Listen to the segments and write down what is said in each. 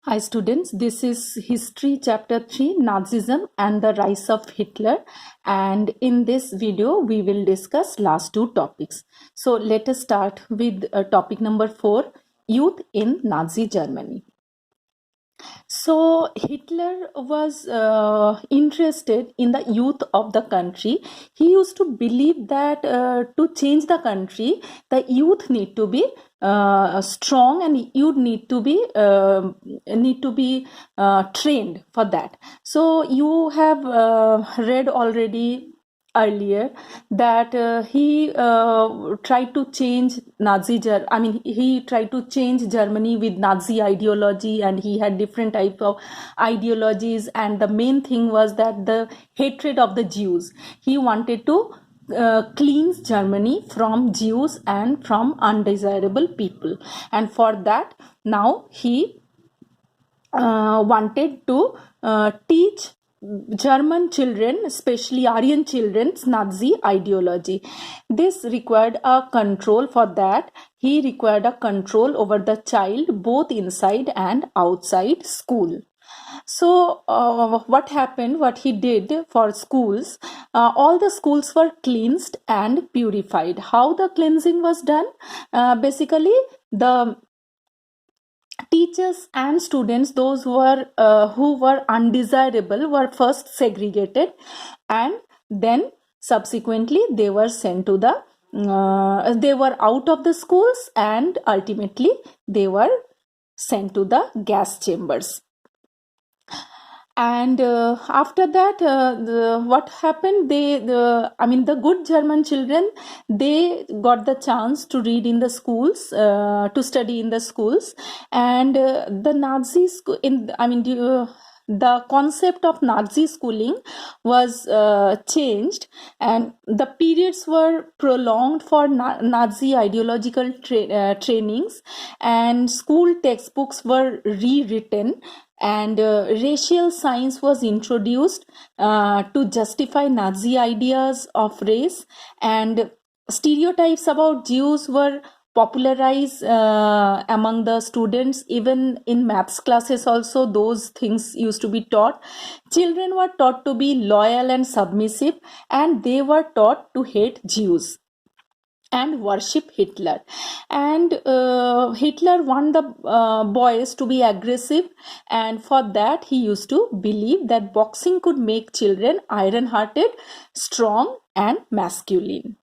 Hi students, this is History Chapter 3, Nazism and the Rise of Hitler, and in this video we will discuss last two topics. So let us start with topic number 4, Youth in Nazi Germany. So Hitler was interested in the youth of the country. He used to believe that to change the country, the youth need to be strong, and you need to be trained for that. So you have read already earlier that he tried to change he tried to change Germany with Nazi ideology, and he had different type of ideologies, and the main thing was that the hatred of the Jews. He wanted to cleanse Germany from Jews and from undesirable people, and for that now he wanted to teach German children, especially Aryan children's Nazi ideology. This required a control. For that, he required a control over the child both inside and outside school. So what happened, what he did for schools, all the schools were cleansed and purified. How the cleansing was done? Basically, the teachers and students, those who were undesirable, were first segregated, and then subsequently they were sent to they were out of the schools, and ultimately they were sent to the gas chambers. And after that, what happened, the good German children, they got the chance to read in the schools, to study in the schools, and the Nazis the concept of Nazi schooling was changed, and the periods were prolonged for Nazi ideological trainings, and school textbooks were rewritten, and racial science was introduced to justify Nazi ideas of race, and stereotypes about Jews were popularized among the students. Even in maths classes also, those things used to be taught. Children were taught to be loyal and submissive, and they were taught to hate Jews and worship Hitler. And Hitler wanted the boys to be aggressive, and for that he used to believe that boxing could make children iron-hearted, strong and masculine.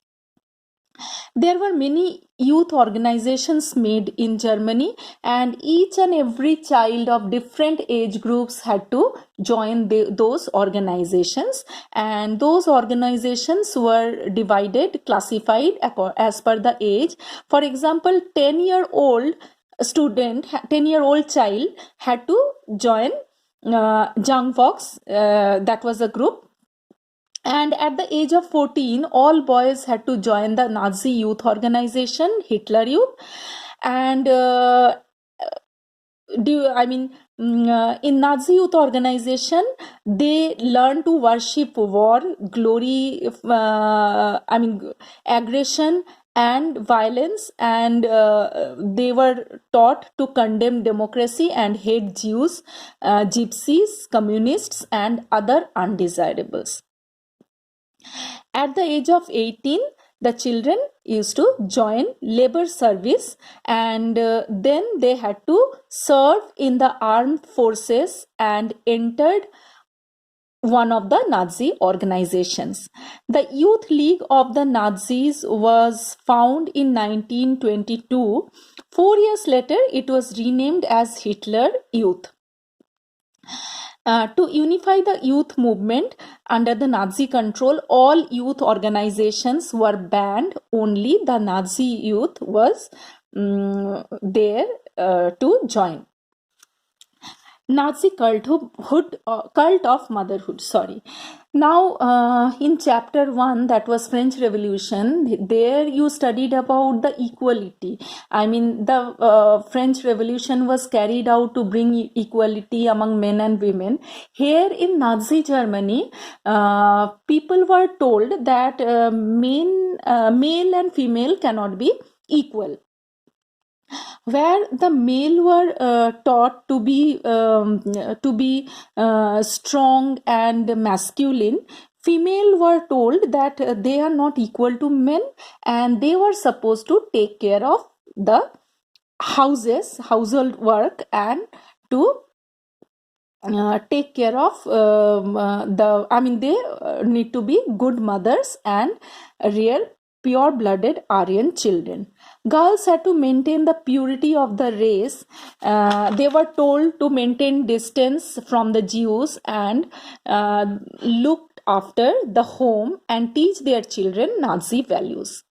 There were many youth organizations made in Germany, and each and every child of different age groups had to join those organizations, and those organizations were classified as per the age. For example, 10-year-old child had to join Young Vox, that was a group. And at the age of 14, all boys had to join the Nazi youth organization, Hitler Youth. And in Nazi youth organization, they learn to worship war, glory, aggression and violence, and they were taught to condemn democracy and hate Jews, gypsies, communists and other undesirables. At the age of 18, the children used to join labor service, and then they had to serve in the armed forces and entered one of the Nazi organizations. The Youth League of the Nazis was found in 1922. 4 years later, it was renamed as Hitler Youth. To unify the youth movement under the Nazi control, all youth organizations were banned. Only the Nazi youth was there to join. Nazi cult of motherhood. Now, in chapter 1, that was French Revolution, there you studied about the equality. The French Revolution was carried out to bring equality among men and women. Here in Nazi Germany, people were told that male and female cannot be equal. where the male were taught to be strong and masculine. Female were told that they are not equal to men, and they were supposed to take care of the household work, and to take care of they need to be good mothers and real pure blooded Aryan children. Girls had to maintain the purity of the race. They were told to maintain distance from the Jews, and looked after the home and teach their children Nazi values.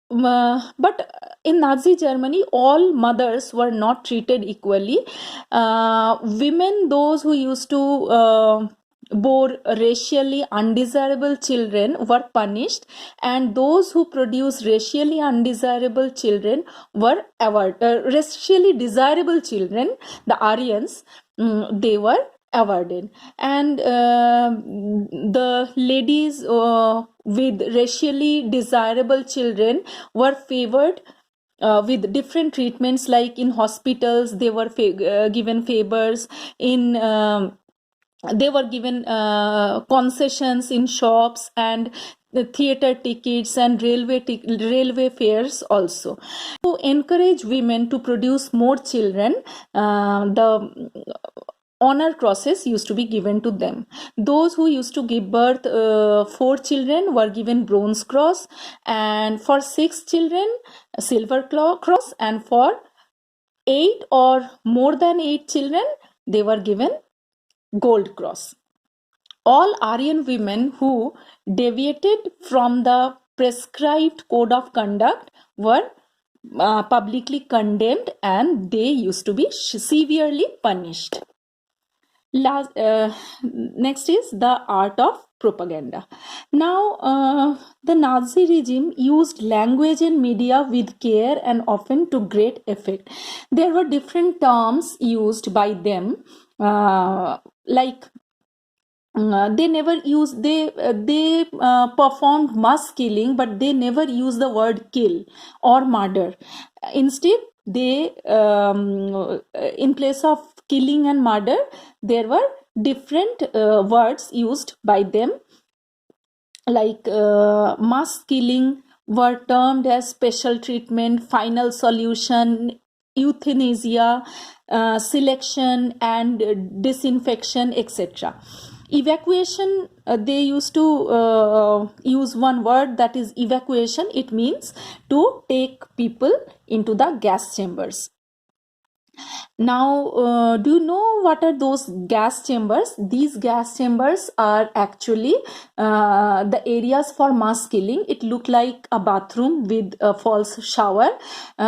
But in Nazi Germany, all mothers were not treated equally. Women, those who used to bore racially undesirable children, were punished, and those who produced racially undesirable children were racially desirable children, the Aryans, they were awarded. And the ladies with racially desirable children were favored with different treatments, like in hospitals they were given favors, in they were given concessions in shops, and the theater tickets and railway fares also. To encourage women to produce more children, the honor crosses used to be given to them. Those who used to give birth 4 children were given bronze cross, and for 6 children silver cross, and for 8 or more than 8 children they were given gold cross. All Aryan women who deviated from the prescribed code of conduct were publicly condemned, and they used to be severely punished. Next is the art of propaganda. Now, the Nazi regime used language and media with care and often to great effect. There were different terms used by them, like they never use they performed mass killing, but they never use the word kill or murder. Instead, they in place of killing and murder, there were different words used by them, like mass killing were termed as special treatment, final solution, euthanasia, selection and disinfection, etc. Evacuation, they used to use one word, that is evacuation. It means to take people into the gas chambers. Now, do you know what are those gas chambers? These gas chambers are actually the areas for mass killing. It looked like a bathroom with a false shower,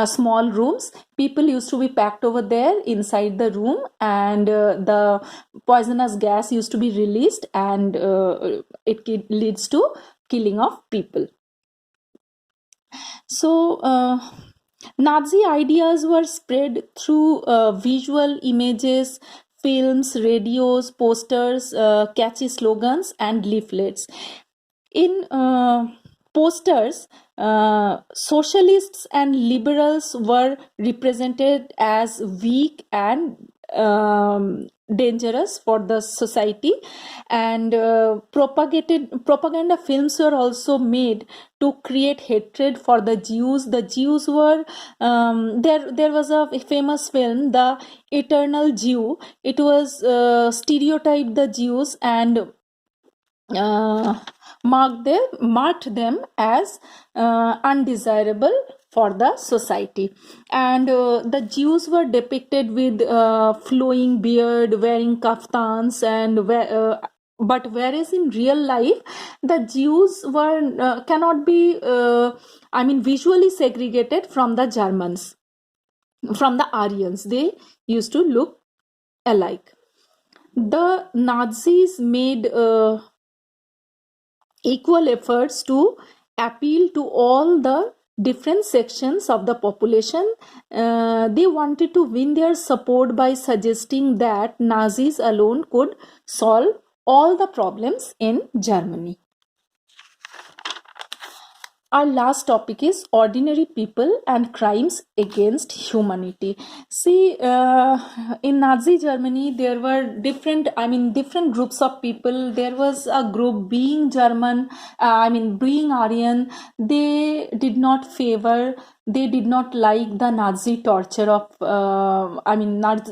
small rooms. People used to be packed over there inside the room, and the poisonous gas used to be released, and it leads to killing of people. So, Nazi ideas were spread through visual images, films, radios, posters, catchy slogans, and leaflets. In posters, socialists and liberals were represented as weak and dangerous for the society, and propaganda films were also made to create hatred for the Jews. The Jews were there was a famous film, The Eternal Jew. It was stereotyped the Jews, and marked them as undesirable for the society. And the Jews were depicted with flowing beard, wearing kaftans, and but whereas in real life the Jews were cannot be visually segregated from the Germans, from the Aryans. They used to look alike. The Nazis made equal efforts to appeal to all the different sections of the population. They wanted to win their support by suggesting that Nazis alone could solve all the problems in Germany. Our last topic is ordinary people and crimes against humanity. See, in Nazi Germany, there were different groups of people. There was a group being German, being Aryan. They did not like the Nazi torture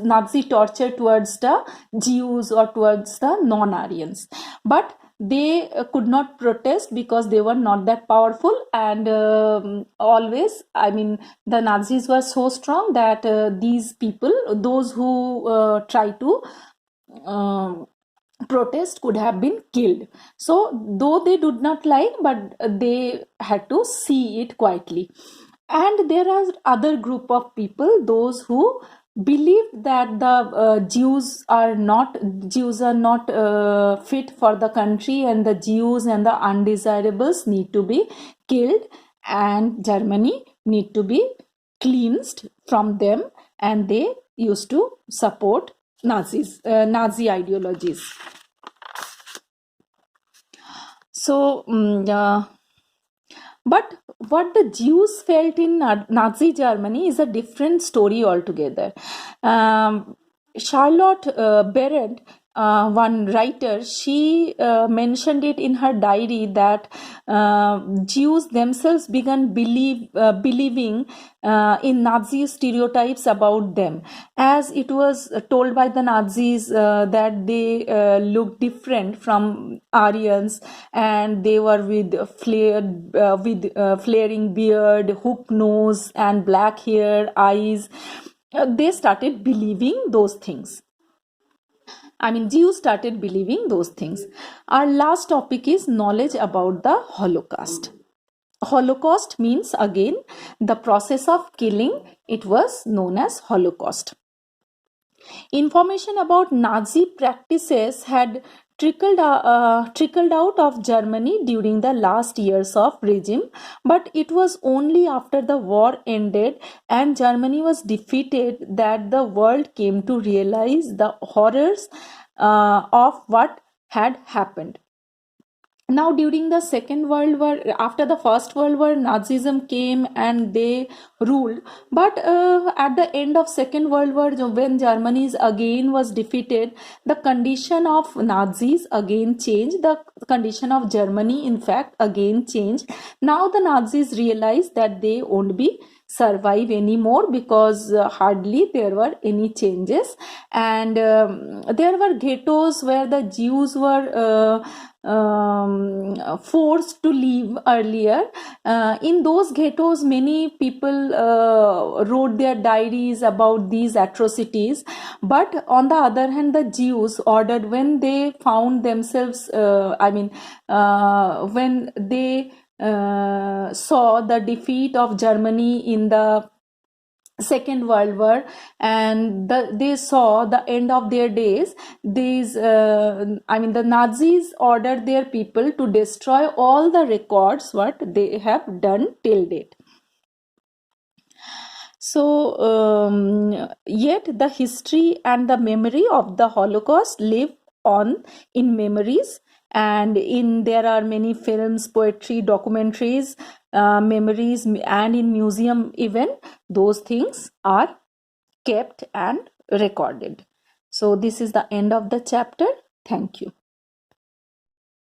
Nazi torture towards the Jews or towards the non-Aryans. But they could not protest because they were not that powerful, and the Nazis were so strong that these people, those who try to protest, could have been killed. So though they did not like, but they had to see it quietly. And there are other group of people, those who believe that the Jews are not fit for the country, and the Jews and the undesirables need to be killed, and Germany need to be cleansed from them, and they used to support Nazi ideologies. So but what the Jews felt in Nazi Germany is a different story altogether. Charlotte Berendt, one writer, she mentioned it in her diary that Jews themselves began believing in Nazi stereotypes about them, as it was told by the Nazis that they looked different from Aryans, and they were with flaring beard, hook nose, and black hair, eyes. They started believing those things. Jews started believing those things. Our last topic is knowledge about the Holocaust. Holocaust means, again, the process of killing. It was known as Holocaust. Information about Nazi practices had trickled out of Germany during the last years of regime, but it was only after the war ended and Germany was defeated that the world came to realize the horrors of what had happened. Now, during the Second World War, after the First World War, Nazism came and they ruled. But at the end of Second World War, when Germany again was defeated, the condition of Nazis again changed. The condition of Germany, in fact, again changed. Now the Nazis realized that they won't be survive anymore, because hardly there were any changes, and there were ghettos where the Jews were forced to leave earlier. In those ghettos, many people wrote their diaries about these atrocities, but on the other hand, the Jews ordered, when they found themselves when they saw the defeat of Germany in the Second World War, and they saw the end of their days. The Nazis ordered their people to destroy all the records what they have done till date. So yet the history and the memory of the Holocaust live on in memories, and there are many films, poetry, documentaries, memories, and in museum even those things are kept and recorded. So this is the end of the chapter. Thank you.